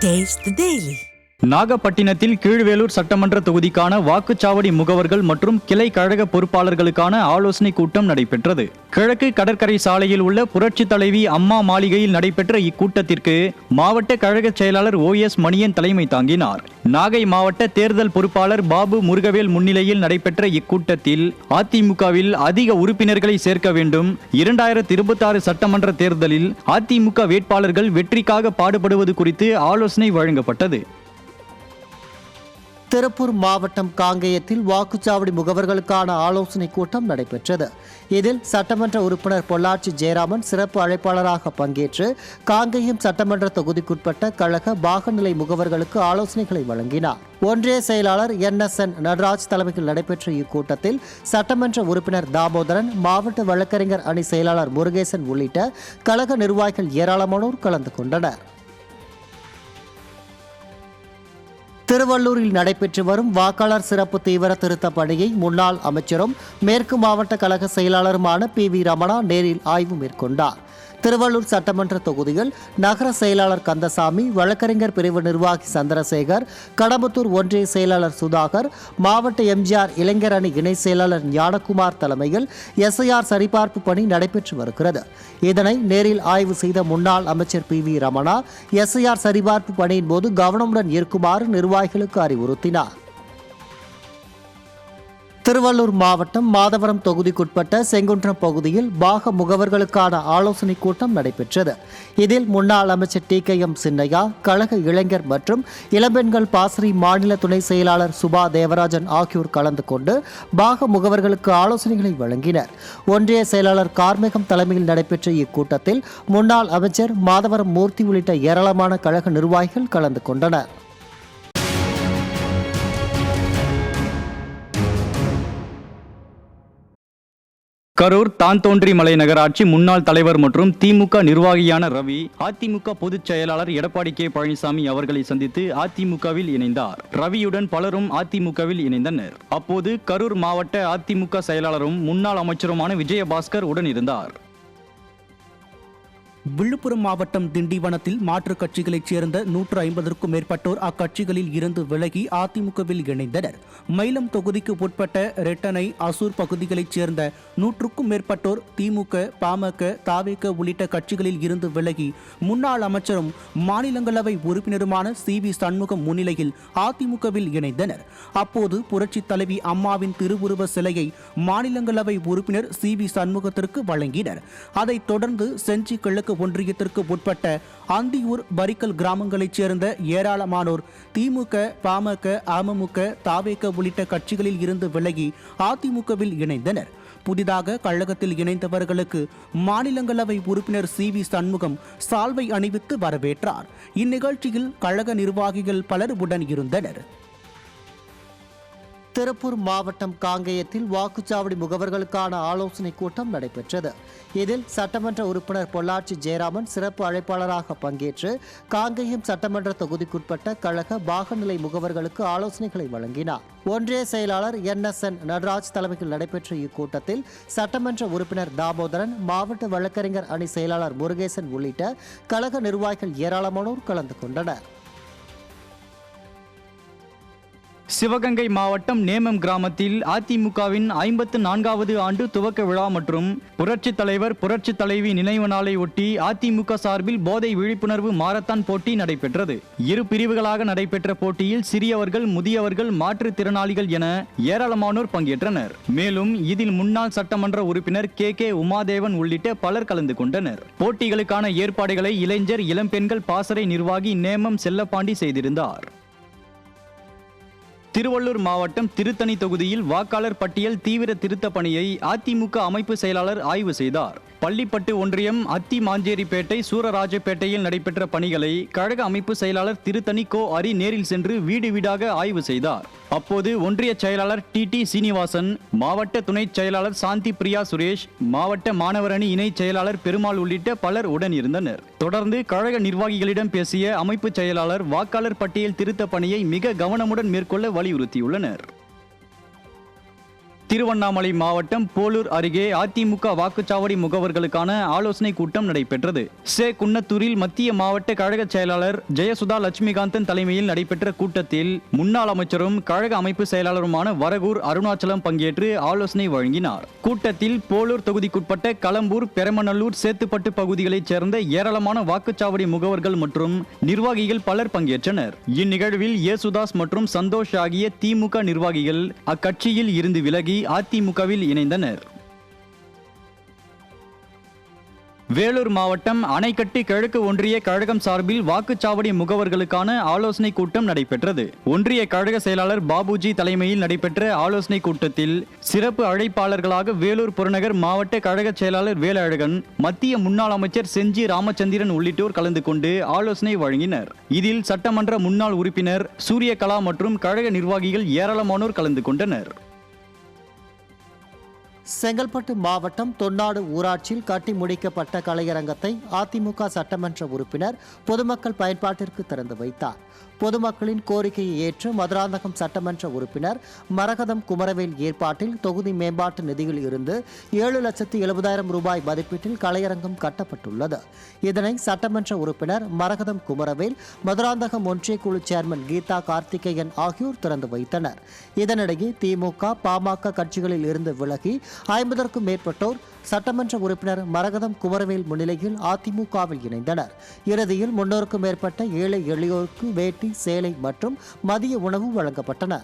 Taste the Daily. நாகப்பட்டினத்தில் கீழ்வேலூர் சட்டமன்ற தொகுதிக்கான வாக்குச்சாவடி முகவர்கள் மற்றும் கிளை கழக பொறுப்பாளர்களுக்கான ஆலோசனை கூட்டம் நடைபெற்றது. கிழக்கு கடற்கரை சாலையில் உள்ள புரட்சி தலைவி அம்மா மாளிகையில் நடைபெற்ற இக்கூட்டத்திற்கு மாவட்ட கழக செயலாளர் OS மணியன் தலைமை தாங்கினார். நாகை மாவட்ட தேர்தல் பொறுப்பாளர் பாபு முருகவேல் முன்னிலையில் நடைபெற்ற இக்கூட்டத்தில் அதிமுகவில் அதிக உறுப்பினர்களை சேர்க்க வேண்டும், 2026 சட்டமன்ற தேர்தலில் அதிமுக வேட்பாளர்கள் வெற்றிக்காக பாடுபடுவது குறித்து ஆலோசனை வழங்கப்பட்டது. திருப்பூர் மாவட்டம் காங்கேயத்தில் வாக்குச்சாவடி முகவர்களுக்கான ஆலோசனை கூட்டம் நடைபெற்றது. இதில் சட்டமன்ற உறுப்பினர் பொள்ளாச்சி ஜெயராமன் சிறப்பு அழைப்பாளராக பங்கேற்று காங்கேயம் சட்டமன்ற தொகுதிக்குட்பட்ட கழக பாகநிலை முகவர்களுக்கு ஆலோசனைகளை வழங்கினார். ஒன்றிய செயலாளர் NSN நடராஜ் தலைமையில் நடைபெற்ற இக்கூட்டத்தில் சட்டமன்ற உறுப்பினர் தாமோதரன், மாவட்ட வழக்கறிஞர் அணி செயலாளர் முருகேசன் உள்ளிட்ட கழக நிர்வாகிகள் ஏராளமானோர் கலந்து கொண்டனர். திருவள்ளூரில் நடைபெற்று வரும் வாக்காளர் சிறப்பு தீவிர திருத்த பணியை முன்னாள் அமைச்சரும் மேற்கு மாவட்ட கழக செயலாளருமான PV ரமணா நேரில் ஆய்வு மேற்கொண்டார். திருவள்ளூர் சட்டமன்ற தொகுதியில் நகர செயலாளர் கந்தசாமி, வழக்கறிஞர் பிரிவு நிர்வாகி சந்திரசேகர், கடம்பத்தூர் ஒன்றிய செயலாளர் சுதாகர், மாவட்ட MGR இளைஞர் அணி இணை செயலாளர் ஞானகுமார் தலைமையில் SIR சரிபார்ப்பு பணி நடைபெற்று வருகிறது. இதனை நேரில் ஆய்வு செய்த முன்னாள் அமைச்சர் PV ரமணா SIR சரிபார்ப்பு பணியின் போது கவனமுடன் இருக்குமாறு நிர்வாகிகளுக்கு அறிவுறுத்தினார். திருவள்ளூர் மாவட்டம் மாதவரம் தொகுதிக்குட்பட்ட செங்குன்றம் பகுதியில் பாக முகவர்களுக்கான ஆலோசனை கூட்டம் நடைபெற்றது. இதில் முன்னாள் அமைச்சர் TKM சின்னையா, கழக இளைஞர் மற்றும் இளம்பெண்கள் பாசறை மாநில துணை செயலாளர் சுபா தேவராஜன் ஆகியோர் கலந்து கொண்டு பாக முகவர்களுக்கு ஆலோசனைகளை வழங்கினர். ஒன்றிய செயலாளர் கார்மேகம் தலைமையில் நடைபெற்ற இக்கூட்டத்தில் முன்னாள் அமைச்சர் மாதவரம் மூர்த்தி உள்ளிட்ட ஏராளமான கழக நிர்வாகிகள் கலந்து கொண்டனர். கரூர் தான்தோன்றிமலை நகராட்சி முன்னாள் தலைவர் மற்றும் திமுக நிர்வாகியான ரவி அதிமுக பொதுச் செயலாளர் எடப்பாடி K பழனிசாமி அவர்களை சந்தித்து அதிமுகவில் இணைந்தார். ரவியுடன் பலரும் அதிமுகவில் இணைந்தனர். அப்போது கரூர் மாவட்ட அதிமுக செயலாளரும் முன்னாள் அமைச்சருமான விஜயபாஸ்கர் உடன் இருந்தார். விழுப்புரம் மாவட்டம் திண்டிவனத்தில் மாற்றுக் கட்சிகளைச் சேர்ந்த 150க்கும் மேற்பட்டோர் அக்கட்சிகளில் இருந்து விலகி அதிமுகவில் இணைந்தனர். மயிலம் தொகுதிக்கு உட்பட்ட ரெட்டனை, அசூர் பகுதிகளைச் சேர்ந்த 100க்கும் மேற்பட்டோர் திமுக, பாமக, தாவேக உள்ளிட்ட கட்சிகளில் இருந்து விலகி முன்னாள் அமைச்சரும் மாநிலங்களவை உறுப்பினருமான CV சண்முகம் முன்னிலையில் அதிமுகவில் இணைந்தனர். அப்போது புரட்சி தலைவி அம்மாவின் திருவுருவ சிலையை மாநிலங்களவை உறுப்பினர் CV சண்முகத்திற்கு வழங்கினர். அதைத் தொடர்ந்து செஞ்சி கிழக்கு ஒன்றியத்திற்கு உட்பட்ட அந்தியூர், பரிக்கல் கிராமங்களைச் சேர்ந்த ஏராளமானோர் திமுக, பாமக, அமமுக, தாவேக உள்ளிட்ட கட்சிகளில் இருந்து விலகி அதிமுகவில் இணைந்தனர். புதிதாக கழகத்தில் இணைந்தவர்களுக்கு மாநிலங்களவை உறுப்பினர் CV சண்முகம் சால்வை அணிவித்து வரவேற்றார். இந்நிகழ்ச்சியில் கழக நிர்வாகிகள் பலர் உடன் இருந்தனர். திருப்பூர் மாவட்டம் காங்கேயத்தில் வாக்குச்சாவடி முகவர்களுக்கான ஆலோசனை கூட்டம் நடைபெற்றது. இதில் சட்டமன்ற உறுப்பினர் பொள்ளாச்சி ஜெயராமன் சிறப்பு அழைப்பாளராக பங்கேற்று காங்கேயம் சட்டமன்ற தொகுதிக்குட்பட்ட கழக பாகநிலை முகவர்களுக்கு ஆலோசனைகளை வழங்கினார். ஒன்றிய செயலாளர் NSN நடராஜ் தலைமையில் நடைபெற்ற இக்கூட்டத்தில் சட்டமன்ற உறுப்பினர் தாமோதரன், மாவட்ட வழக்கறிஞர் அணி செயலாளர் முருகேசன் உள்ளிட்ட கழக நிர்வாகிகள் ஏராளமானோர் கலந்து கொண்டனர். சிவகங்கை மாவட்டம் நேமம் கிராமத்தில் அதிமுகவின் 54வது ஆண்டு துவக்க விழா மற்றும் புரட்சி தலைவர், புரட்சி தலைவி நினைவு நாளை ஒட்டி அதிமுக சார்பில் போதை விழிப்புணர்வு மாரத்தான் போட்டி நடைபெற்றது. இரு பிரிவுகளாக நடைபெற்ற போட்டியில் சிறியவர்கள், முதியவர்கள், மாற்றுத்திறனாளிகள் என ஏராளமானோர் பங்கேற்றனர். மேலும் இதில் முன்னாள் சட்டமன்ற உறுப்பினர் KK உமாதேவன் உள்ளிட்ட பலர் கலந்து கொண்டனர். போட்டிகளுக்கான ஏற்பாடுகளை இளைஞர் இளம்பெண்கள் பாசறை நிர்வாகி நேமம் செல்லப்பாண்டி செய்திருந்தார். திருவள்ளூர் மாவட்டம் திருத்தணி தொகுதியில் வாக்காளர் பட்டியல் தீவிர திருத்த பணியை அதிமுக அமைப்பு செயலாளர் ஆய்வு செய்தார். பள்ளிப்பட்டு ஒன்றியம் அத்திமாஞ்சேரிப்பேட்டை, சூரராஜப்பேட்டையில் நடைபெற்ற பணிகளை கழக அமைப்பு செயலாளர் திருத்தணி கோ அரி நேரில் சென்று வீடு வீடாக ஆய்வு செய்தார். அப்போது ஒன்றிய செயலாளர் TT சீனிவாசன், மாவட்ட துணை செயலாளர் சாந்தி பிரியா சுரேஷ், மாவட்ட மாணவர் அணி இணை செயலாளர் பெருமாள் உள்ளிட்ட பலர் உடன் இருந்தனர். தொடர்ந்து கழக நிர்வாகிகளிடம் பேசிய அமைப்பு செயலாளர் வாக்காளர் பட்டியல் திருத்த பணியை மிக கவனமுடன் மேற்கொள்ள வலியுறுத்தியுள்ளனர். திருவண்ணாமலை மாவட்டம் போலூர் அருகே அதிமுக வாக்குச்சாவடி முகவர்களுக்கான ஆலோசனை கூட்டம் நடைபெற்றது. குன்னத்தூரில் மத்திய மாவட்ட கழக செயலாளர் ஜெயசுதா லட்சுமிகாந்தன் தலைமையில் நடைபெற்ற கூட்டத்தில் முன்னாள் அமைச்சரும் கழக அமைப்பு செயலாளருமான வரகூர் அருணாச்சலம் பங்கேற்று ஆலோசனை வழங்கினார். கூட்டத்தில் போலூர் தொகுதிக்குட்பட்ட களம்பூர், பெரமநல்லூர், சேத்துப்பட்டு பகுதிகளைச் சேர்ந்த ஏராளமான வாக்குச்சாவடி முகவர்கள் மற்றும் நிர்வாகிகள் பலர் பங்கேற்றனர். இந்நிகழ்வில் ஏசுதாஸ் மற்றும் சந்தோஷ் ஆகிய திமுக நிர்வாகிகள் அக்கட்சியில் இருந்து விலகி அதிமுகவில் இணைந்தனர். வேலூர் மாவட்டம் அணைக்கட்டு கிழக்கு ஒன்றிய கழகம் சார்பில் வாக்குச்சாவடி முகவர்களுக்கான ஆலோசனை கூட்டம் நடைபெற்றது. ஒன்றிய கழக செயலாளர் பாபுஜி தலைமையில் நடைபெற்ற ஆலோசனை கூட்டத்தில் சிறப்பு அழைப்பாளர்களாக வேலூர் புறநகர் மாவட்ட கழக செயலாளர் வேலழகன், மத்திய முன்னாள் அமைச்சர் செஞ்சி ராமச்சந்திரன் உள்ளிட்டோர் கலந்து கொண்டு ஆலோசனை வழங்கினர். இதில் சட்டமன்ற முன்னாள் உறுப்பினர் சூரியகலா மற்றும் கழக நிர்வாகிகள் ஏராளமானோர் கலந்து கொண்டனர். செங்கல்பட்டு மாவட்டம் தொன்னாடு ஊராட்சியில் கட்டி முடிக்கப்பட்ட கலையரங்கத்தை அதிமுக சட்டமன்ற உறுப்பினர் பொதுமக்கள் பயன்பாட்டிற்கு திறந்து வைத்தார். பொதுமக்களின் கோரிக்கையை ஏற்று மதுராந்தகம் சட்டமன்ற உறுப்பினர் மரகதம் குமரவேல் ஏற்பாட்டில் தொகுதி மேம்பாட்டு நிதியில் இருந்து 7,70,000 ரூபாய் மதிப்பீட்டில் கலையரங்கம் கட்டப்பட்டுள்ளது. இதனை சட்டமன்ற உறுப்பினர் மரகதம் குமரவேல், மதுராந்தகம் ஒன்றிய குழு சேர்மன் கீதா கார்த்திகேயன் ஆகியோர் திறந்து வைத்தனர். இதனிடையே திமுக, பாமக கட்சிகளில் இருந்து விலகி 50க்கும் மேற்பட்டோர் சட்டமன்ற உறுப்பினர் மரகதம் குமரவேல் முன்னிலையில் அதிமுகவில் இணைந்தனர். இறுதியில் 300க்கும் மேற்பட்ட ஏழை எளியோருக்கு வேட்டி, சேலை மற்றும் மதிய உணவு வழங்கப்பட்டன.